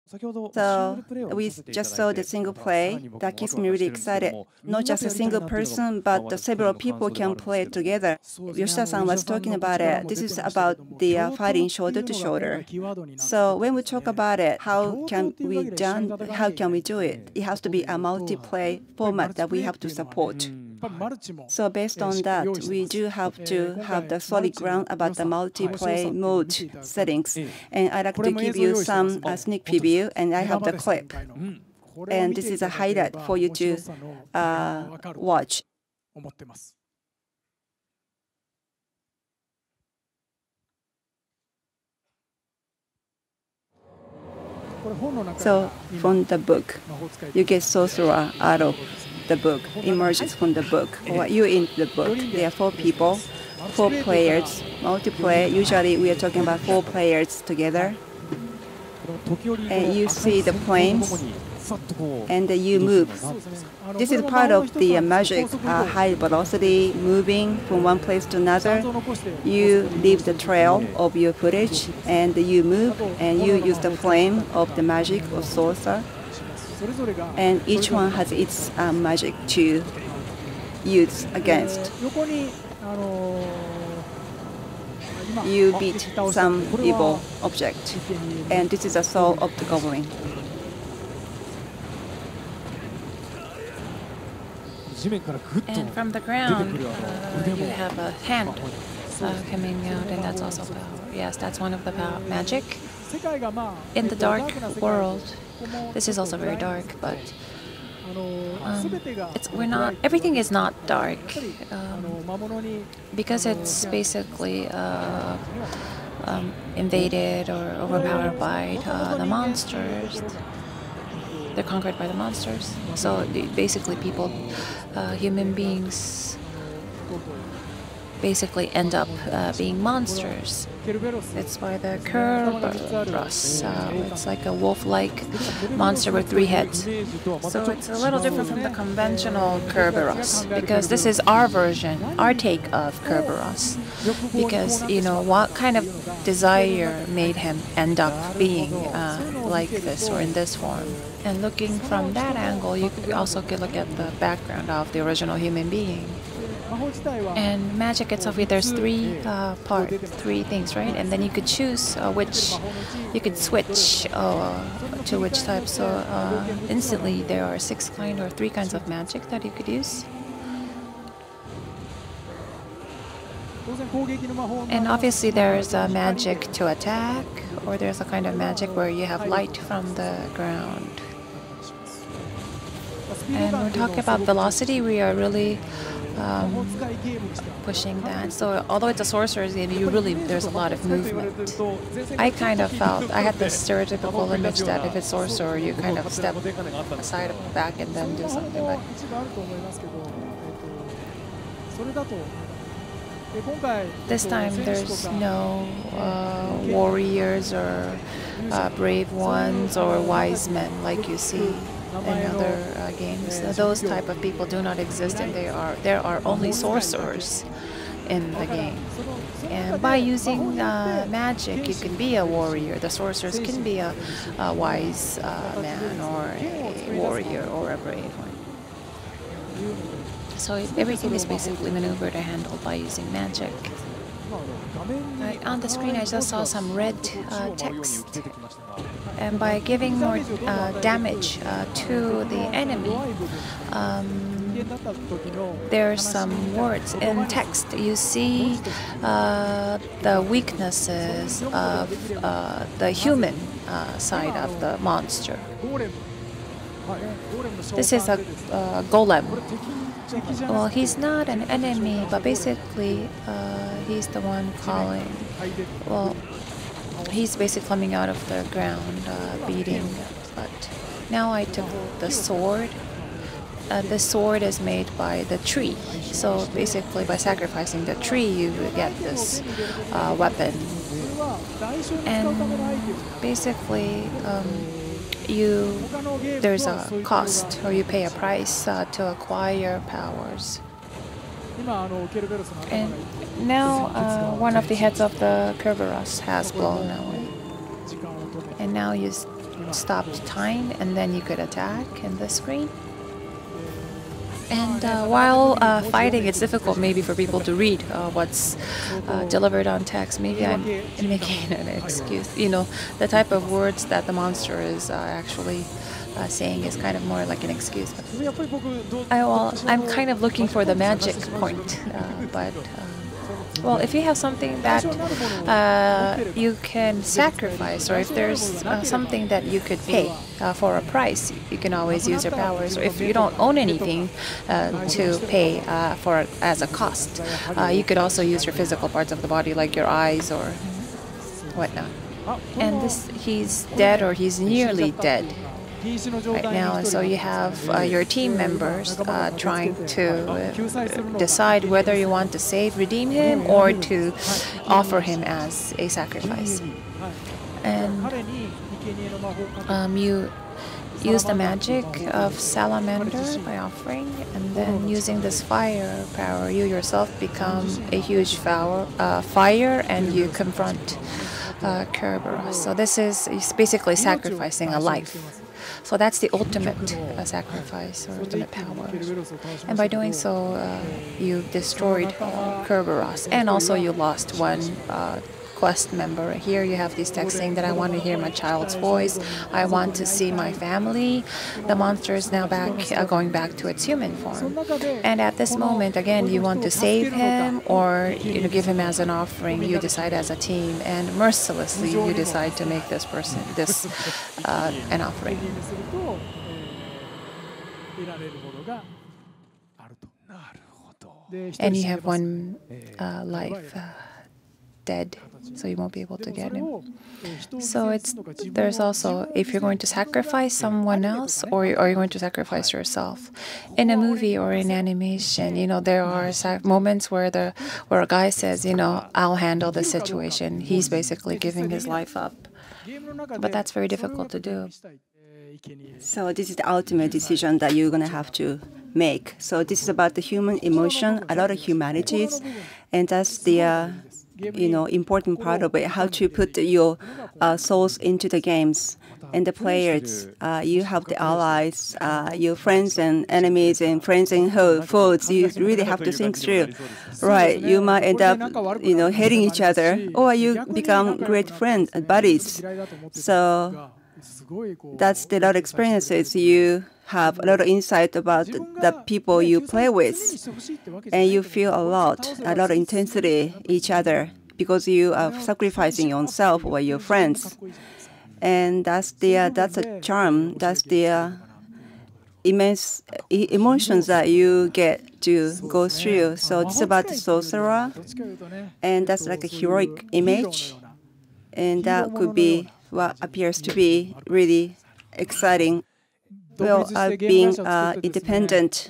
So we just saw the single play that keeps me really excited. Not just a single person, but the several people can play together. Yoshida-san was talking about it. This is about the fighting shoulder to shoulder. So when we talk about it, how can we do it? It has to be a multiplayer format that we have to support. So based on that, we do have to have the solid ground about the multiplayer mode settings. And I'd like to give you some sneak preview, and I have the clip. And this is a highlight for you to watch. So from the book, you get sorcerer out of the book, emerges from the book, or you in the book. There are 4 people, 4 players, multiplayer. Usually we are talking about 4 players together. And you see the planes, and you move. This is part of the magic, high velocity, moving from one place to another. You leave the trail of your footage, and you move, and you use the flame of the magic of sorcerer. And each one has its magic to use against. You beat some evil object, and this is the soul of the goblin. And from the ground, you have a hand coming out, and that's also power. Yes, that's one of the power magic. In the dark world, this is also very dark, but everything is not dark because it's basically invaded or overpowered by the monsters. They're conquered by the monsters. So basically people, human beings basically end up being monsters. It's by the Kerberos. It's like a wolf-like monster with 3 heads. So it's a little different from the conventional Kerberos, because this is our version, our take of Kerberos. Because, you know, what kind of desire made him end up being like this or in this form. And looking from that angle, you also could look at the background of the original human being. And magic itself, there's 3 parts, 3 things, right? And then you could choose which, you could switch to which type. So instantly there are 6 kinds or 3 kinds of magic that you could use. And obviously there's a magic to attack, or there's a kind of magic where you have light from the ground. And we're talking about velocity, we are really pushing that. So although it's a sorcerer's game, there's a lot of movement. I kind of felt, I had this stereotypical image that if it's sorcerer, you kind of step aside back and then do something. But this time there's no warriors or brave ones or wise men like you see in other games. Those type of people do not exist, and there are only sorcerers in the game. And by using magic, you can be a warrior. The sorcerers can be a wise man or a warrior or a brave one. So everything is basically maneuvered or handled by using magic. On the screen, I just saw some red text. And by giving more damage to the enemy, there are some words in text. You see the weaknesses of the human side of the monster. This is a golem. Well, he's not an enemy, but basically he's the one calling. Well, he's basically coming out of the ground, beating. But now I took the sword. The sword is made by the tree. So basically, by sacrificing the tree, you get this weapon. And basically, there's a cost, or you pay a price to acquire powers. And now one of the heads of the Kerberos has blown away. And now you stopped time, and then you could attack in the screen. And while fighting, it's difficult maybe for people to read what's delivered on text. Maybe I'm making an excuse. You know, the type of words that the monster is actually saying is kind of more like an excuse. I'm kind of looking for the magic point, but well, if you have something that you can sacrifice, or if there's something that you could pay for a price, you can always use your powers. Or if you don't own anything to pay for as a cost, you could also use your physical parts of the body, like your eyes or whatnot. And he's dead, or he's nearly dead right now, and so you have your team members trying to decide whether you want to redeem him, or to offer him as a sacrifice. And you use the magic of Salamander by offering, and then using this fire power, you yourself become a huge fire, and you confront Kerberos. So this is basically sacrificing a life. So that's the ultimate sacrifice, or ultimate power. And by doing so, you destroyed Kerberos, and also you lost one quest member. Here you have these texts saying that I want to hear my child's voice, I want to see my family. The monster is now going back to its human form. And at this moment, again, you want to save him, or give him as an offering. You decide as a team, and mercilessly you decide to make this person an offering. And you have one life dead, so you won't be able to get him. So there's also, if you're going to sacrifice someone else, or are you going to sacrifice yourself? In a movie or in animation, there are moments where a guy says, I'll handle the situation. He's basically giving his life up. But that's very difficult to do. So this is the ultimate decision that you're going to have to make. So this is about the human emotion, a lot of humanities, and that's the important part of it, how to put your souls into the games. And the players, you have the allies, your friends and enemies, and friends and foes. You really have to think through. Right, you might end up, hating each other, or you become great friends and buddies. So that's the lot of experiences. You have a lot of insight about the people you play with, and you feel a lot of intensity each other, because you are sacrificing yourself or your friends. And that's a charm. That's the immense emotions that you get to go through. So it's about the sorcerer, and that's like a heroic image, and that could be what appears to be really exciting. Well, I've been an independent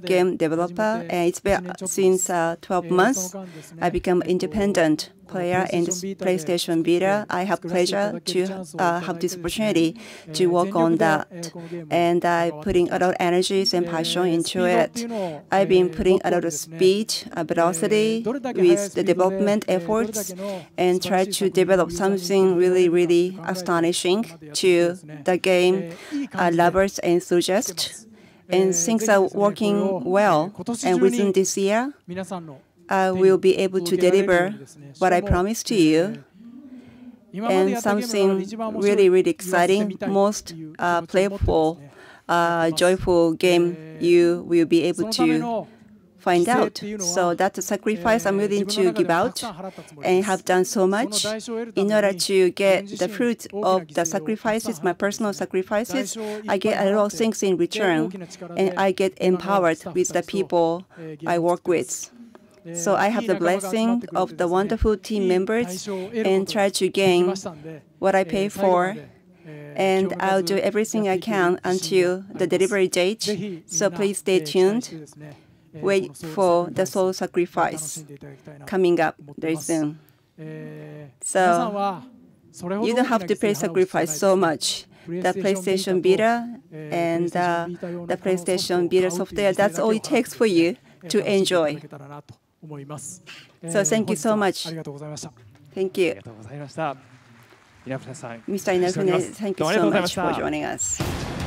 game developer, and it's been since 12 months. I become an independent player in this PlayStation Vita. I have pleasure to have this opportunity to work on that, and I'm putting a lot of energies and passion into it. I've been putting a lot of speed, velocity with the development efforts, and try to develop something really, really astonishing to the game lovers and enthusiasts. And things are working well, and within this year, I will be able to deliver what I promised to you, and something really, really exciting, most playful, joyful game you will be able to find out. So that's a sacrifice I'm willing to give out, and have done so much in order to get the fruit of the sacrifices, my personal sacrifices. I get a lot of things in return, and I get empowered with the people I work with. So I have the blessing of the wonderful team members, and try to gain what I pay for. And I'll do everything I can until the delivery date. So please stay tuned. Wait for the soul sacrifice coming up very soon. So you don't have to pay sacrifice so much. The PlayStation Vita and the PlayStation Vita software, that's all it takes for you to enjoy. So thank you so much. Thank you. Mr. Inafune, thank you so much for joining us.